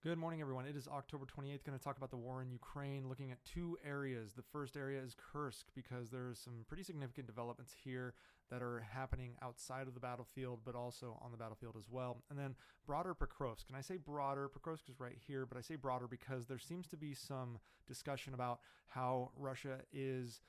Good morning, everyone. It is October 28th. Going to talk about the war in Ukraine, looking at two areas. The first area is Kursk, because there's some pretty significant developments here that are happening outside of the battlefield, but also on the battlefield as well. And then broader Pokrovsk. And I say broader, Pokrovsk is right here, but I say broader because there seems to be some discussion about how Russia is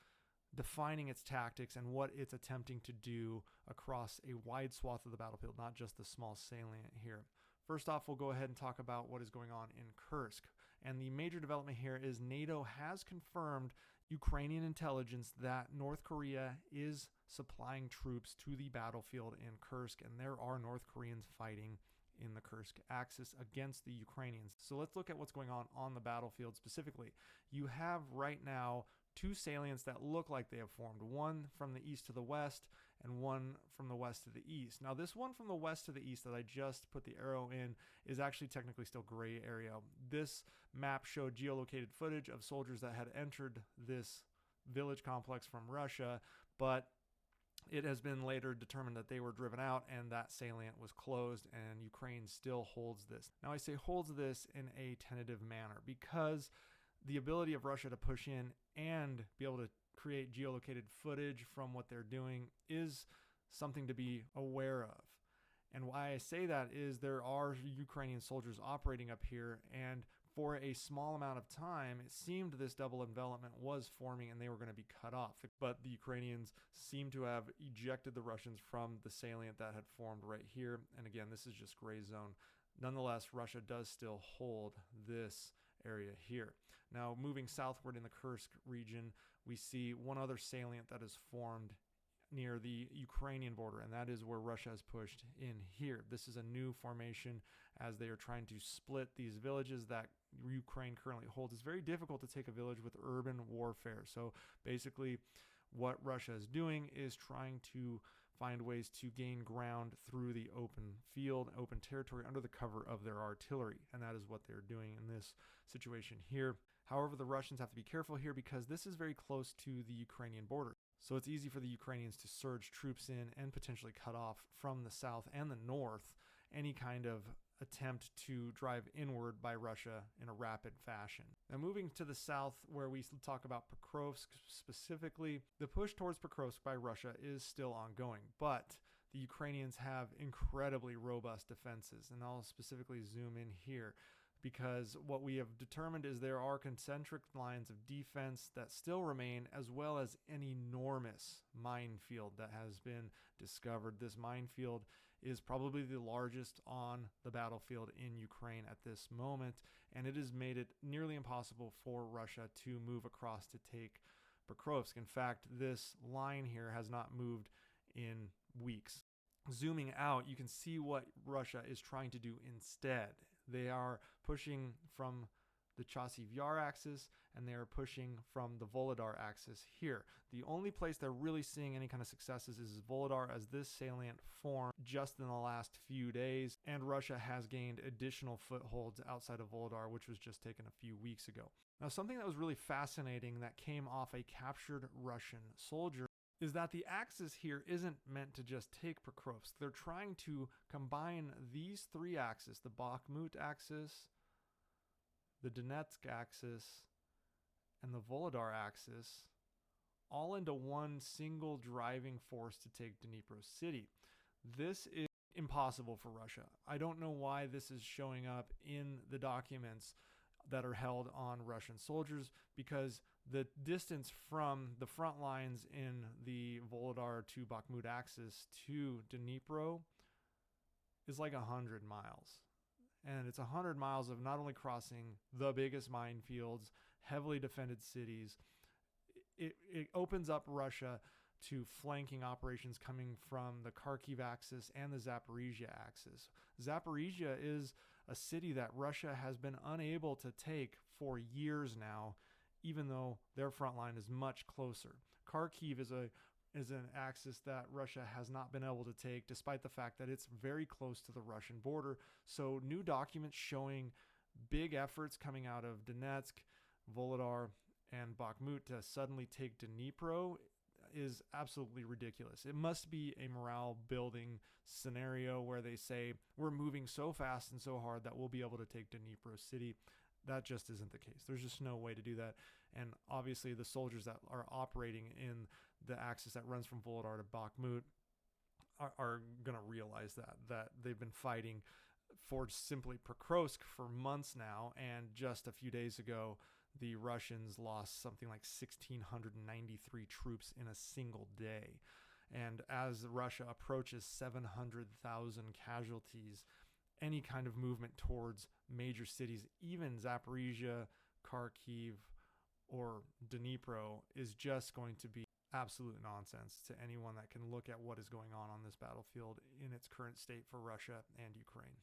defining its tactics and what it's attempting to do across a wide swath of the battlefield, not just the small salient here. First off, we'll go ahead and talk about what is going on in Kursk. And the major development here is NATO has confirmed Ukrainian intelligence that North Korea is supplying troops to the battlefield in Kursk, and there are North Koreans fighting in the Kursk axis against the Ukrainians. So let's look at what's going on the battlefield specifically. You have right now two salients that look like they have formed, one from the east to the west and one from the west to the east. Now, this one from the west to the east that I just put the arrow in is actually technically still gray area. This map showed geolocated footage of soldiers that had entered this village complex from Russia, but it has been later determined that they were driven out and that salient was closed, and Ukraine still holds this. Now, I say holds this in a tentative manner because the ability of Russia to push in and be able to create geolocated footage from what they're doing is something to be aware of. And why I say that is there are Ukrainian soldiers operating up here, and for a small amount of time, it seemed this double envelopment was forming and they were going to be cut off. But the Ukrainians seem to have ejected the Russians from the salient that had formed right here. And again, this is just gray zone. Nonetheless, Russia does still hold this area here. Now, moving southward in the Kursk region, we see one other salient that is formed near the Ukrainian border, and that is where Russia has pushed in here. This is a new formation as they are trying to split these villages that Ukraine currently holds. It's very difficult to take a village with urban warfare. So basically, what Russia is doing is trying to find ways to gain ground through the open field, open territory under the cover of their artillery. And that is what they're doing in this situation here. However, the Russians have to be careful here because this is very close to the Ukrainian border. So it's easy for the Ukrainians to surge troops in and potentially cut off from the south and the north any kind of attempt to drive inward by Russia in a rapid fashion. Now, moving to the south, where we talk about Pokrovsk specifically, the push towards Pokrovsk by Russia is still ongoing, but the Ukrainians have incredibly robust defenses, and I'll specifically zoom in here because what we have determined is there are concentric lines of defense that still remain, as well as an enormous minefield that has been discovered. This minefield is probably the largest on the battlefield in Ukraine at this moment, and it has made it nearly impossible for Russia to move across to take Pokrovsk. In fact, this line here has not moved in weeks. Zooming out, you can see what Russia is trying to do instead. They are pushing from the Chasiv Yar axis, and they are pushing from the Volodar axis here. The only place they're really seeing any kind of successes is Volodar, as this salient formed just in the last few days, and Russia has gained additional footholds outside of Volodar, which was just taken a few weeks ago. Now, something that was really fascinating that came off a captured Russian soldier is that the axis here isn't meant to just take Pokrovsk. They're trying to combine these three axes, the Bakhmut axis, the Donetsk axis, and the Volodar axis, all into one single driving force to take Dnipro city. This is impossible for Russia. I don't know why this is showing up in the documents that are held on Russian soldiers, because the distance from the front lines in the Volodar to Bakhmut axis to Dnipro is like 100 miles. And it's 100 miles of not only crossing the biggest minefields, heavily defended cities, it opens up Russia to flanking operations coming from the Kharkiv axis and the Zaporizhia axis. Zaporizhia is a city that Russia has been unable to take for years now, even though their front line is much closer. Kharkiv is an axis that Russia has not been able to take, despite the fact that it's very close to the Russian border. So new documents showing big efforts coming out of Donetsk, Volodar, and Bakhmut to suddenly take Dnipro is absolutely ridiculous. It must be a morale building scenario where they say we're moving so fast and so hard that we'll be able to take Dnipro city. That just isn't the case. There's just no way to do that. And obviously the soldiers that are operating in the axis that runs from Volodar to Bakhmut are going to realize that they've been fighting for simply Pokrovsk for months now, and just a few days ago the Russians lost something like 1,693 troops in a single day. And as Russia approaches 700,000 casualties, any kind of movement towards major cities, even Zaporizhia, Kharkiv, or Dnipro, is just going to be absolute nonsense to anyone that can look at what is going on this battlefield in its current state for Russia and Ukraine.